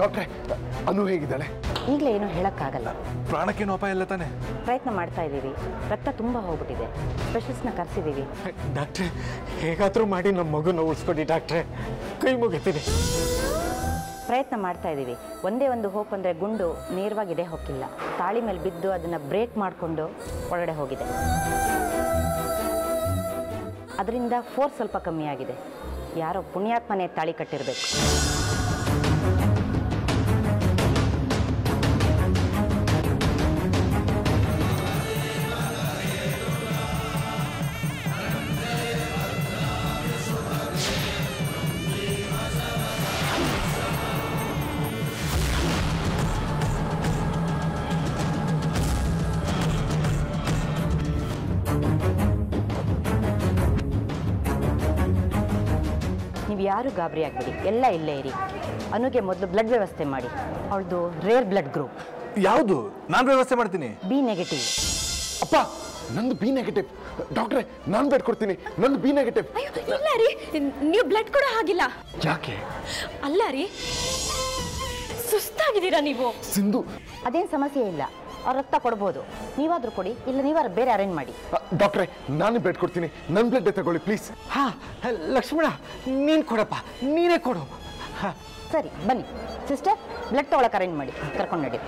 ಡಾಕ್ಟ್ರೆ ಅನು ಹೇಗಿದ್ದಾಳೆ? ಈಗಲೇ ಏನೂ ಹೇಳೋಕ್ಕಾಗಲ್ಲ. ಪ್ರಾಣಕ್ಕೇನು ಅಪಾಯ ಇಲ್ಲ ತಾನೆ? ಪ್ರಯತ್ನ ಮಾಡ್ತಾ ಇದ್ದೀವಿ. ರಕ್ತ ತುಂಬ ಹೋಗ್ಬಿಟ್ಟಿದೆ. ಸ್ಪೆಷಲಿಸ್ಟ್ನ ಕರೆಸಿದ್ದೀವಿ. ಡಾಕ್ಟ್ರೆ ಹೇಗಾದರೂ ಮಾಡಿ ನಮ್ಮ ಮಗುನ ಉಳಿಸ್ಕೊಡಿ ಡಾಕ್ಟ್ರೆ, ಕೈ ಮುಗಿತೀನಿ. ಪ್ರಯತ್ನ ಮಾಡ್ತಾ ಇದ್ದೀವಿ. ಒಂದೇ ಒಂದು ಹೋಪ್ ಅಂದರೆ ಗುಂಡು ನೇರವಾಗಿದೆ ಹೋಗಿಲ್ಲ, ತಾಳಿ ಮೇಲೆ ಬಿದ್ದು ಅದನ್ನು ಬ್ರೇಕ್ ಮಾಡಿಕೊಂಡು ಒಳಗಡೆ ಹೋಗಿದೆ. ಅದರಿಂದ ಫೋರ್ಸ್ ಸ್ವಲ್ಪ ಕಮ್ಮಿ ಆಗಿದೆ. ಯಾರೋ ಪುಣ್ಯಾತ್ಮನೇ ತಾಳಿ ಕಟ್ಟಿರಬೇಕು. ನೀವು ಯಾರು ಗಾಬರಿ ಆಗಬೇಡಿ, ಎಲ್ಲ ಇಲ್ಲೇ ಇರಿ. ಅನುಗೆ ಮೊದಲು ಬ್ಲಡ್ ವ್ಯವಸ್ಥೆ ಮಾಡಿ. ಅವಳದು ರೇರ್ ಬ್ಲಡ್ ಗ್ರೂಪ್. ಯಾವುದು? ನಾನು ವ್ಯವಸ್ಥೆ ಮಾಡ್ತೀನಿ. B negative. ಅಪ್ಪ ನಂದು ಬಿ ನೆಗೆಟಿವ್. ಡಾಕ್ಟ್ರೆ ನಾನು ಬ್ಲಡ್ ಕೊಡ್ತೀನಿ, ನಂದು ಬಿ ನೆಗೆಟಿವ್. ಇಲ್ಲ ರೀ, ನೀವು ಬ್ಲಡ್ ಕೊಡೋ ಹಾಗಿಲ್ಲ. ಯಾಕೆ? ಅಲ್ಲ ರೀ, ಸುಸ್ತಾಗಿದ್ದೀರಾ ನೀವು. ಸಿಂಧು ಅದೇನು ಸಮಸ್ಯೆ ಇಲ್ಲ, ಅವ್ರ ರಕ್ತ ಕೊಡ್ಬೋದು. ನೀವಾದರೂ ಕೊಡಿ, ಇಲ್ಲ ನೀವಾರು ಬೇರೆ ಅರೇಂಜ್ ಮಾಡಿ. ಡಾಕ್ಟ್ರೆ ನಾನು ಬ್ಲಡ್ ಕೊಡ್ತೀನಿ, ನನ್ನ ಬ್ಲಡ್ ತಗೊಳ್ಳಿ ಪ್ಲೀಸ್. ಹಾಂ ಲಕ್ಷ್ಮಣ ನೀನು ಕೊಡಪ್ಪ, ನೀನೇ ಕೊಡು. ಸರಿ ಬನ್ನಿ ಸಿಸ್ಟರ್, ಬ್ಲಡ್ ತೊಗೊಳಕ್ಕೆ ಅರೇಂಜ್ ಮಾಡಿ, ಕರ್ಕೊಂಡು ನಡಿ.